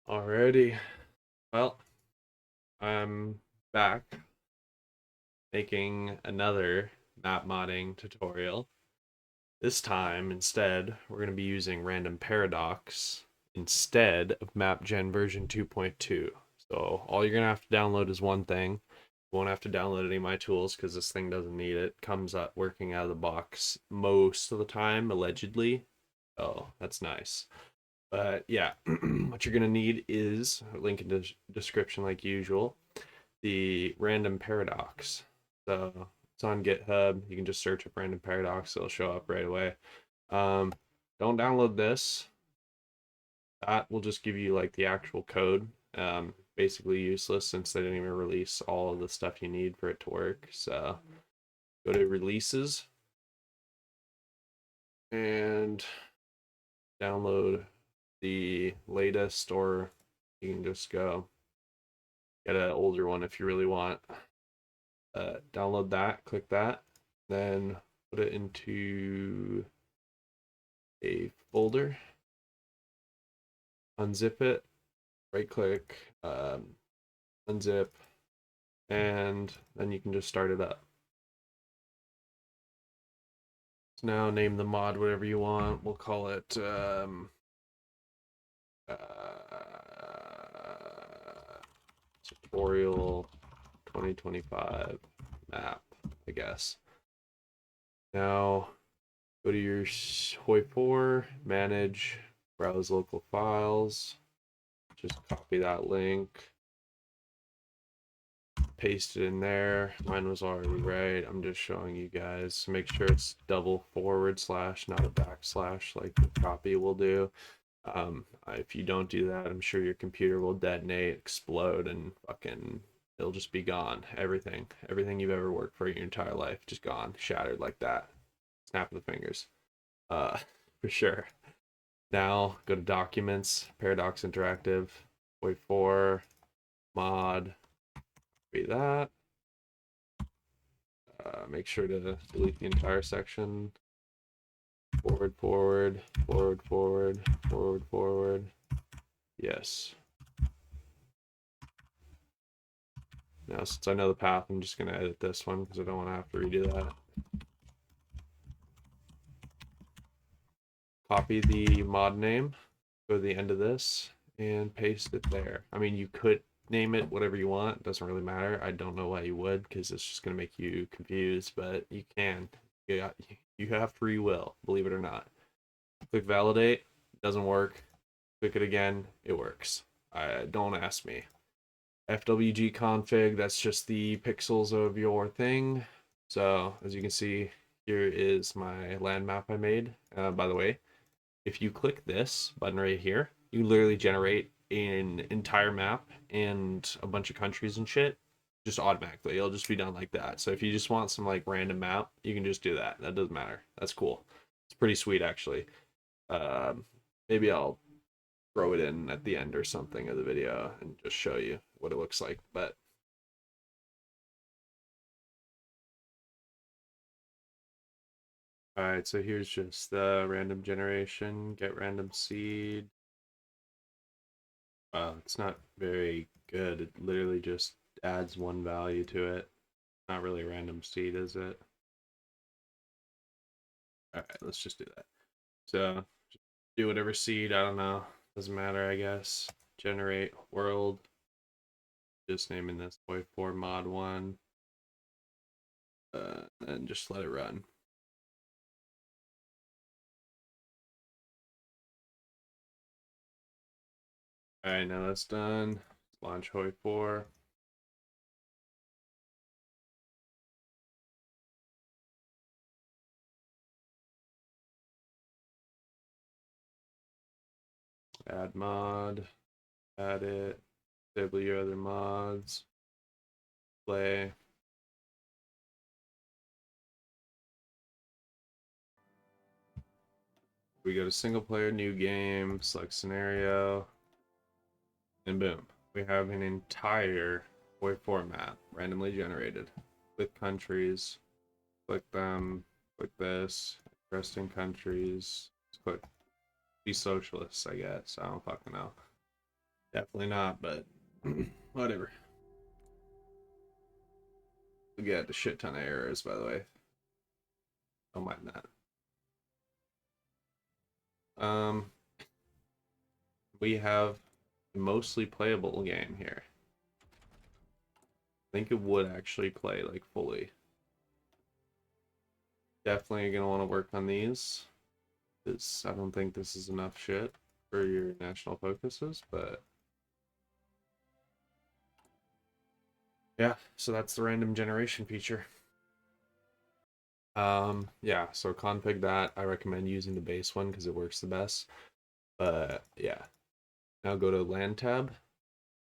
Alrighty. Well, I'm back making another map modding tutorial. This time, instead, we're going to be using random paradox instead of MapGen version 2.2. So all you're going to have to download is one thing. You won't have to download any of my tools because this thing doesn't need it. Comes up working out of the box most of the time, allegedly. Oh, that's nice. But yeah, what you're gonna need is a link in the description like usual. The random paradox. So it's on GitHub. You can just search up random paradox. It'll show up right away. Um, don't download this. That will just give you like the actual code. Basically useless since they didn't even release all of the stuff you need for it to work. So go to releases and download the latest, or you can just go get an older one if you really want. Download that, click that, then put it into a folder, unzip it, right click, unzip, and then you can just start it up. So now name the mod whatever you want. We'll call it uh, tutorial 2025 map, I guess. Now go to your Hoi4, manage, browse local files, just copy that link, paste it in there. Mine was already right. I'm just showing you guys. Make sure it's double forward slash, not a backslash like the copy will do. If you don't do that, I'm sure your computer will detonate, explode, and fucking it'll just be gone. Everything you've ever worked for your entire life, just gone, shattered like that. Snap of the fingers. Uh, for sure. Now go to Documents, Paradox Interactive, Hoi4, Mod, be that. Make sure to delete the entire section. Forward, forward, forward, forward, forward, forward. Yes. Now, since I know the path, I'm just going to edit this one because I don't want to have to redo that. Copy the mod name, go to the end of this, and paste it there. I mean, you could name it whatever you want. It doesn't really matter. I don't know why you would because it's just going to make you confused, but you can. Yeah, you have free will, believe it or not. Click validate, doesn't work. Click it again, it works. Don't ask me. FWG config, that's just the pixels of your thing. So as you can see, here is my land map I made. By the way, if you click this button right here, you literally generate an entire map and a bunch of countries and shit just automatically. It'll just be done like that. So if you just want some like random map, you can just do that. That doesn't matter. That's cool. It's pretty sweet actually. Um, Maybe I'll throw it in at the end or something of the video and just show you what it looks like. But all right, so here's just the random generation, get random seed. It's not very good. It literally just adds one value to it. Not really a random seed, is it? All right, let's just do that. So just do whatever seed. I don't know. Doesn't matter, I guess. Generate world. Just naming this Hoi4 mod one. And just let it run. All right, now that's done. Launch Hoi4. Add mod. Add it. Disable your other mods. Play. We go to single player, new game, select scenario, and boom. We have an entire Hoi4 map randomly generated. Click countries, click them, click this, interesting countries, let's click be socialists, I guess. I don't fucking know. Definitely not, but whatever. We get a shit ton of errors, by the way. Don't mind that. Um, we have a mostly playable game here. I think it would actually play like fully. Definitely gonna want to work on these. Because I don't think this is enough shit for your national focuses, but yeah, so that's the random generation feature. Yeah, so config that. I recommend using the base one because it works the best. But yeah, now go to land tab,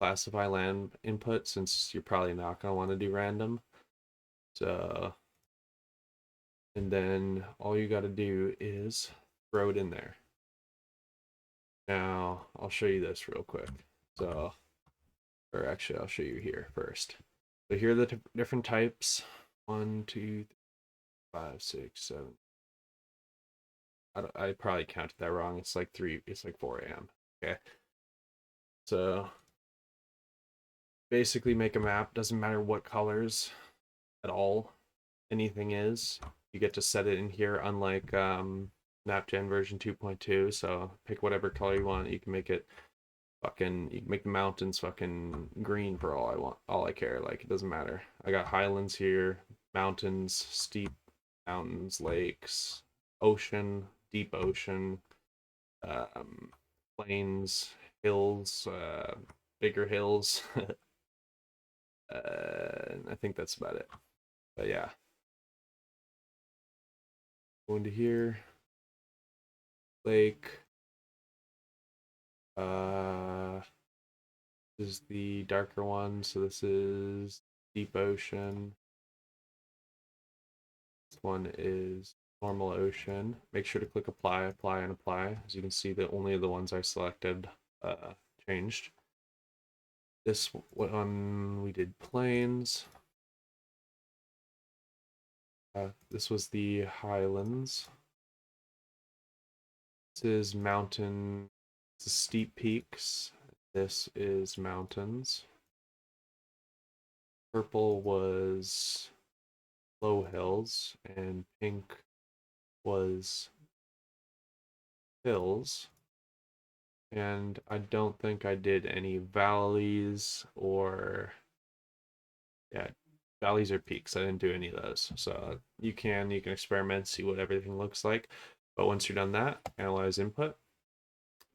classify land input since you're probably not gonna want to do random. So, and then all you got to do is throw it in there. Now I'll show you this real quick. So, or actually, I'll show you here first. So here are the different types. 1, 2, 3, 5, 6, 7. I probably counted that wrong. It's like 3. It's like 4 a.m. Okay. So basically, make a map. Doesn't matter what colors at all anything is. You get to set it in here, unlike MapGen version 2.2. So pick whatever color you want. You can make it fucking. You can make the mountains fucking green for all I want. All I care. Like it doesn't matter. I got highlands here, mountains, steep mountains, lakes, ocean, deep ocean, um, plains, hills, bigger hills. I think that's about it. But yeah, go into here, lake. Uh, this is the darker one, so this is deep ocean. This one is normal ocean. Make sure to click apply, apply, and apply. As you can see, that only the ones I selected changed. This one we did plains. This was the highlands. This is mountain. This is steep peaks. This is mountains. Purple was low hills, and pink was hills. And I don't think I did any valleys or, yeah, valleys or peaks. I didn't do any of those. So you can experiment, see what everything looks like. But once you're done that, analyze input.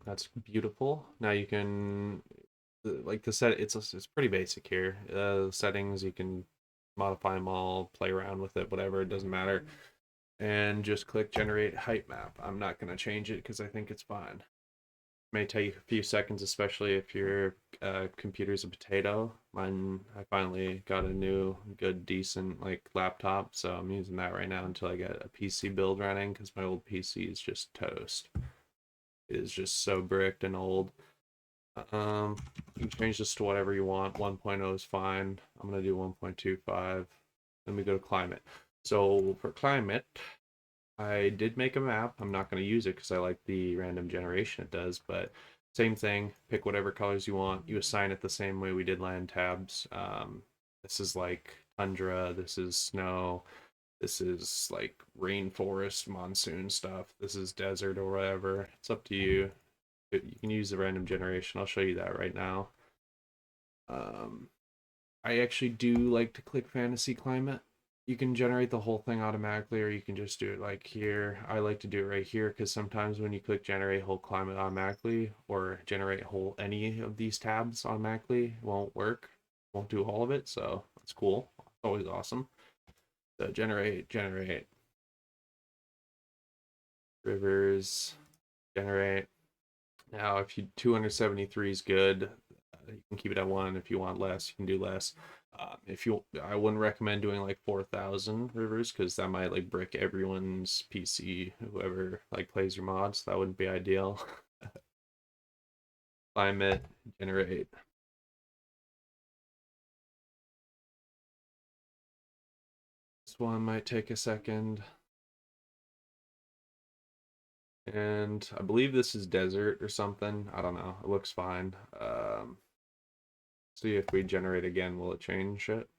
That's beautiful. Now you can like the set. It's pretty basic here. Settings you can modify them all, play around with it, whatever. It doesn't matter. And just click generate height map. I'm not gonna change it because I think it's fine. May take a few seconds, especially if your computer's a potato. Mine, I finally got a new, good, decent like laptop, so I'm using that right now until I get a PC build running because my old PC is just toast. It is just so bricked and old. You can change this to whatever you want. 1.0 is fine. I'm gonna do 1.25. Then we go to climate. So for climate, I did make a map. I'm not going to use it because I like the random generation it does, but same thing. Pick whatever colors you want. You assign it the same way we did land tabs. This is like tundra. This is snow. This is like rainforest, monsoon stuff. This is desert or whatever. It's up to you. You can use the random generation. I'll show you that right now. Um, I actually do like to click fantasy climate. You can generate the whole thing automatically, or you can just do it like here. I like to do it right here because sometimes when you click generate whole climate automatically or generate whole any of these tabs automatically, it won't work. Won't do all of it, so that's cool. It's always awesome. So generate rivers, generate. Now, if you 273 is good, you can keep it at 1. If you want less, you can do less. If you, I wouldn't recommend doing like 4,000 rivers because that might like brick everyone's PC. Whoever like plays your mods, that wouldn't be ideal. Climate, generate. This one might take a second. And I believe this is desert or something. I don't know. It looks fine. See if we generate again, will it change it?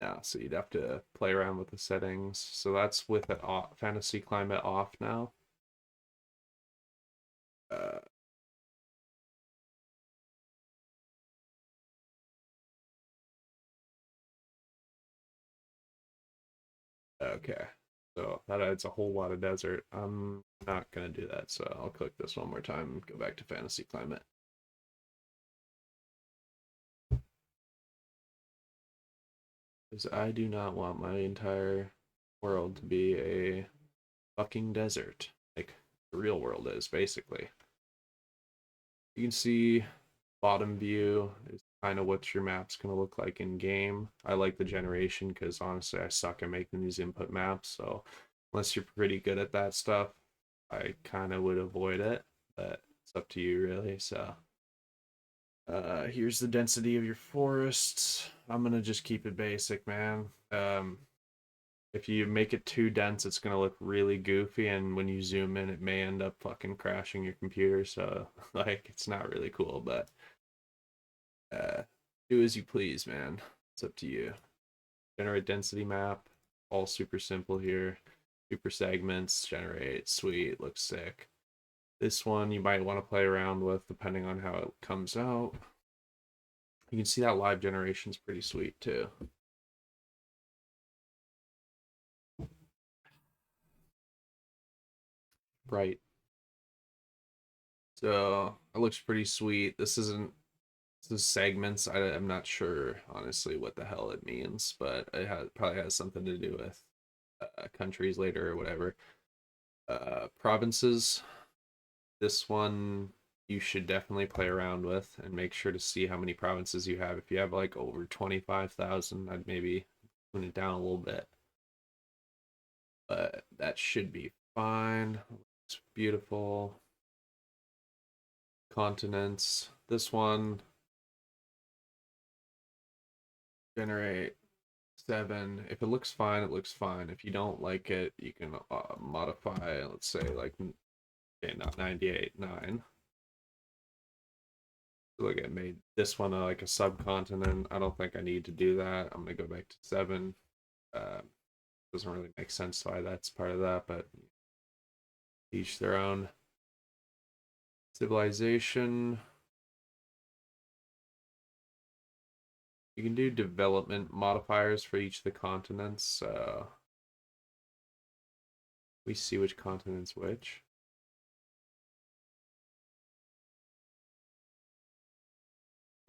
Yeah, so you'd have to play around with the settings. So that's with it off, fantasy climate off now. Uh, okay, so that adds a whole lot of desert. I'm not gonna do that, so I'll click this one more time and go back to fantasy climate. Because I do not want my entire world to be a fucking desert, like the real world is, basically. You can see bottom view is kind of what your map's going to look like in game. I like the generation because honestly, I suck at making these input maps. So unless you're pretty good at that stuff, I kind of would avoid it. But it's up to you, really. So here's the density of your forests. I'm gonna just keep it basic, man. If you make it too dense, it's gonna look really goofy, and when you zoom in, it may end up fucking crashing your computer. So like, it's not really cool. But uh, do as you please, man. It's up to you. Generate density map. All super simple here. Super segments. Generate. Sweet. Looks sick. This one you might want to play around with depending on how it comes out. You can see that live generation is pretty sweet too. Right. So it looks pretty sweet. This isn't the segments. I'm not sure honestly what the hell it means, but probably has something to do with countries later or whatever. Provinces. This one you should definitely play around with and make sure to see how many provinces you have. If you have like over 25,000, I'd maybe tune it down a little bit. But that should be fine. It's beautiful. Continents. This one, generate 7. If it looks fine, it looks fine. If you don't like it, you can modify, let's say, like, okay, not 98, 9. Look, at made this one like a subcontinent. I don't think I need to do that. I'm gonna go back to 7. Uh, doesn't really make sense why that's part of that, but each their own. Civilization. You can do development modifiers for each of the continents. So we see which continent's which.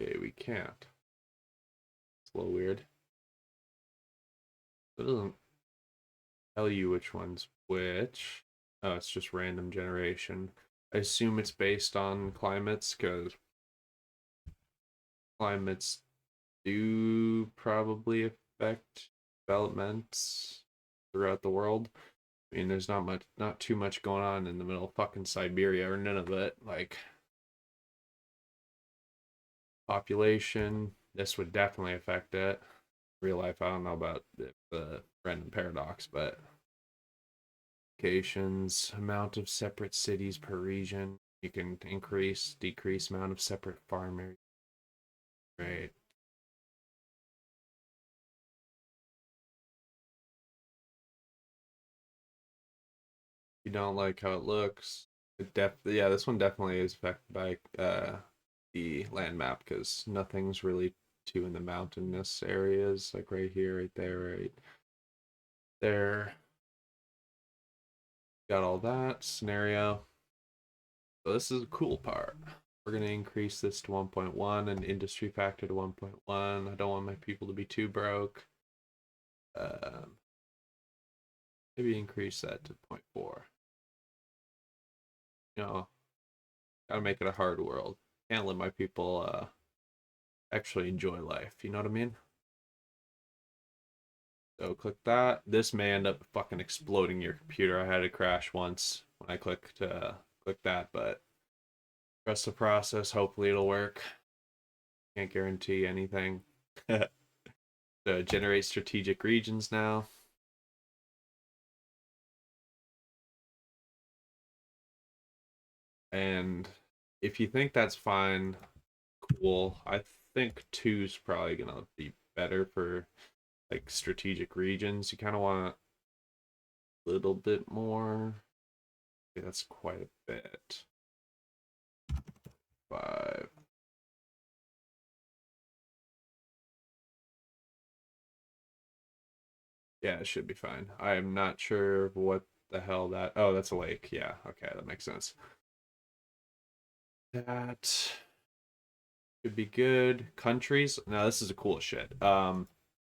Okay, we can't. It's a little weird. It doesn't tell you which one's which. Oh, it's just random generation. I assume it's based on climates because climates do probably affect developments throughout the world. I mean, there's not too much going on in the middle of fucking Siberia or none of it. Like population, this would definitely affect it. Real life, I don't know about the random paradox, but locations, amount of separate cities per region. You can increase, decrease amount of separate farm areas. Right. You don't like how it looks. Yeah, this one definitely is affected by the land map because nothing's really too in the mountainous areas, like right here, right there, right there. Got all that scenario. So this is a cool part. We're gonna increase this to 1.1 and industry factor to 1.1. I don't want my people to be too broke. Um, Maybe increase that to 0.4. You know, gotta make it a hard world. Can't let my people actually enjoy life. You know what I mean? So click that. This may end up fucking exploding your computer. I had a crash once when I click that, but trust the process. Hopefully it'll work. Can't guarantee anything. So generate strategic regions now. And if you think that's fine, cool. I think two's probably gonna be better for like strategic regions. You kind of want a little bit more. Okay, that's quite a bit. 5. Yeah, it should be fine. I am not sure what the hell that. Oh, that's a lake. Yeah, okay, that makes sense. That should be good. Countries. Now this is the coolest shit.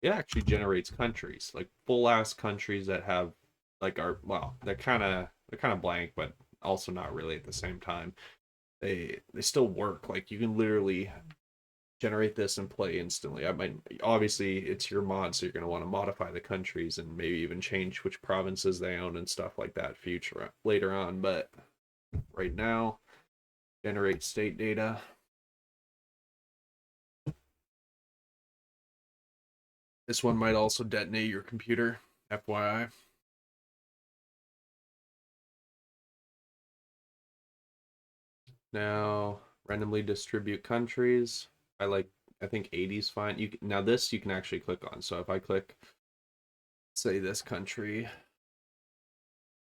It actually generates countries, like full ass countries that have like are well, they're kind of blank, but also not really at the same time. They still work. Like you can literally generate this and play instantly. I might obviously it's your mod, so you're gonna want to modify the countries and maybe even change which provinces they own and stuff like that future later on. But right now, generate state data. This one might also detonate your computer, FYI. Now, randomly distribute countries. I think 80 is fine. Now this you can actually click on. So if I click, say this country,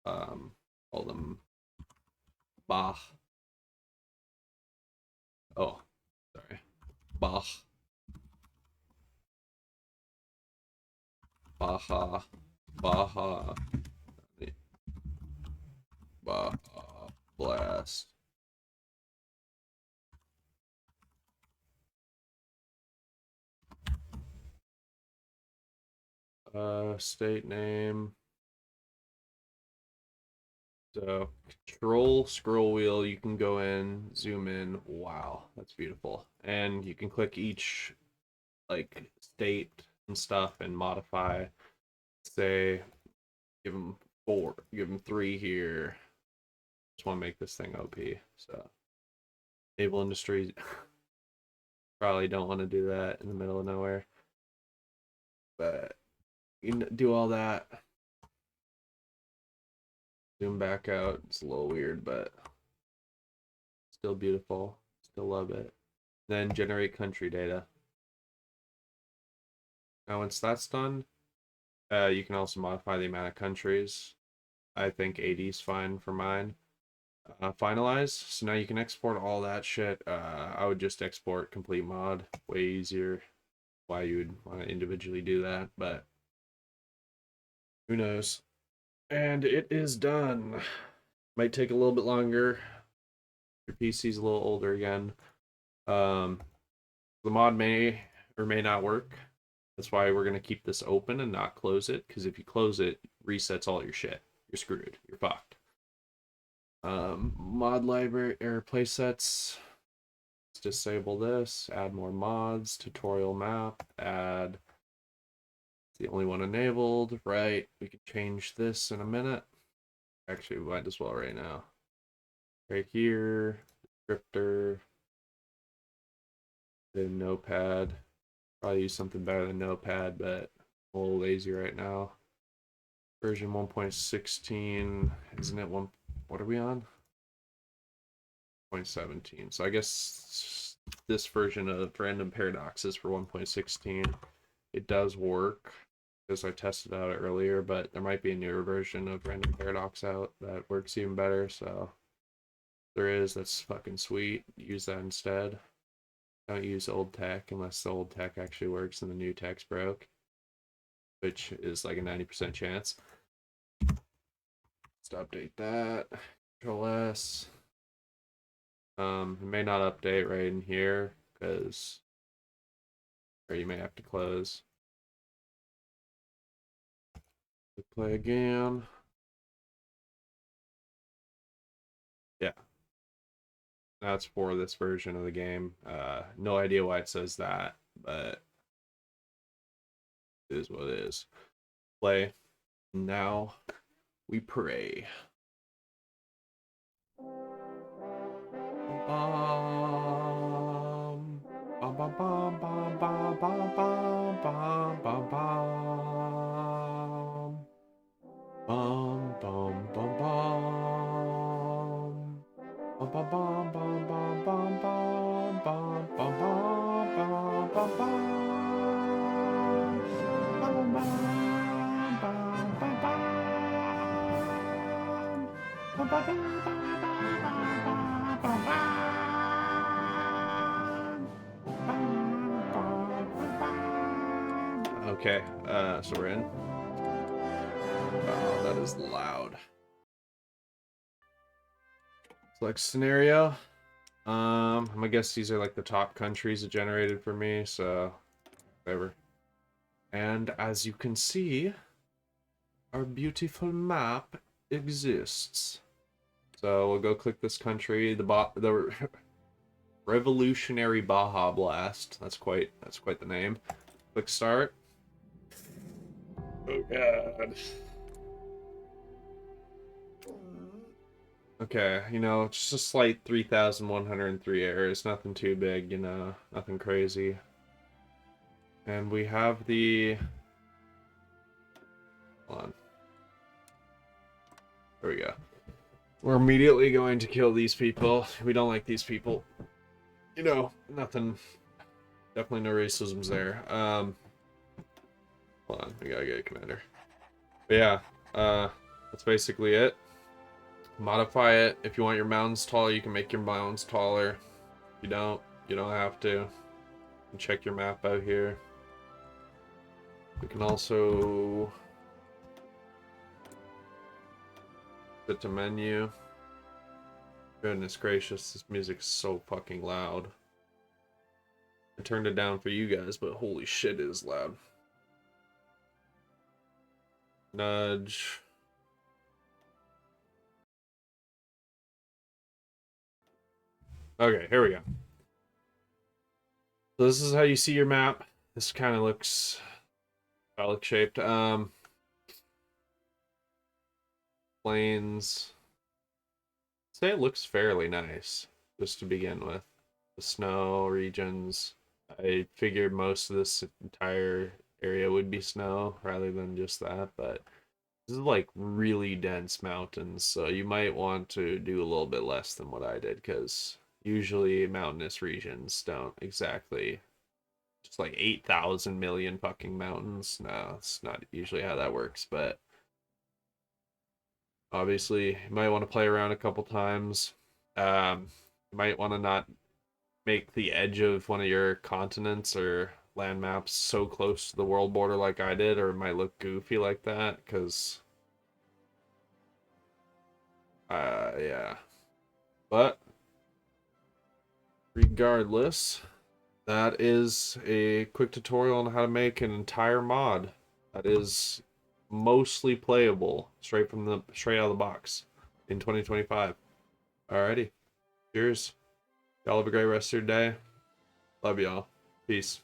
call them Bach. Oh, sorry, Bach, Baja, Baja, Baja Blast. State name. So control scroll wheel, you can go in, zoom in. Wow, that's beautiful. And you can click each like state and stuff and modify. Say, give them 4, give them 3 here. Just want to make this thing OP. So naval industries probably don't want to do that in the middle of nowhere, but you can do all that. Zoom back out. It's a little weird, but still beautiful. Still love it. Then generate country data. Now once that's done, you can also modify the amount of countries. I think 80 is fine for mine. Finalize. So now you can export all that shit. I would just export complete mod. Way easier. Why you would want to individually do that, but who knows. And it is done. Might take a little bit longer. Your PC's a little older again. Um, the mod may or may not work. That's why we're gonna keep this open and not close it. Because if you close it, resets all your shit. You're screwed. You're fucked. Mod library or playsets. Let's disable this. Add more mods. Tutorial map. Add. It's the only one enabled. Right. We can change this in a minute. Actually, we might as well right now. Right here. Descriptor. The notepad. Probably use something better than notepad, but I'm a little lazy right now. Version 1.16, isn't it one? What are we on? 1.17. So I guess this version of random paradoxes for 1.16, it does work because I tested out earlier, but there might be a newer version of random paradox out that works even better. So there is, that's fucking sweet. Use that instead. Don't use old tech unless the old tech actually works and the new tech's broke, which is like a 90% chance. Let's update that. Control S. It may not update right in here because, or you may have to close. Play again. Yeah, that's for this version of the game. No idea why it says that, but it is what it is. Play. Now we pray. Bum, bum, bum, bum, bum, bum, bum, bum, bum, bum, bum. Bum, bum, bum, bum. Bum, bum, bum, bum, bum, bum, bum, bum, bum, bum, bum, bum, bum. Bum, bum, bum, bum, bum. Bum, bum, bum, bum, bum, bum, bum, bum. Okay, so we're in. Wow, that is loud. Select scenario. I'm gonna guess these are like the top countries it generated for me, so whatever. And as you can see, our beautiful map exists. So we'll go click this country, the Revolutionary Baja Blast. That's quite the name. Click start. Oh god. Okay, you know, just a slight 3,103 errors, nothing too big, you know, nothing crazy. And we have the... Hold on. There we go. We're immediately going to kill these people. We don't like these people. You know, nothing... Definitely no racisms there. Hold on, we gotta get a commander. But yeah, that's basically it. Modify it. If you want your mountains taller, you can make your mountains taller. If you don't have to. And check your map out here. We can also set to menu. Goodness gracious, this music's so fucking loud. I turned it down for you guys, but holy shit, it is loud. Nudge. Okay, here we go. So this is how you see your map. This kind of looks phallic shaped. Plains. Say it looks fairly nice, just to begin with. The snow regions. I figured most of this entire area would be snow rather than just that, but this is like really dense mountains, so you might want to do a little bit less than what I did, because usually mountainous regions don't exactly just like 8,000 million fucking mountains. No, it's not usually how that works, but obviously you might want to play around a couple times. You might want to not make the edge of one of your continents or land maps so close to the world border like I did, or it might look goofy like that, because yeah. But regardless, that is a quick tutorial on how to make an entire mod that is mostly playable straight out of the box in 2025. Alrighty. Cheers. Y'all have a great rest of your day. Love y'all. Peace.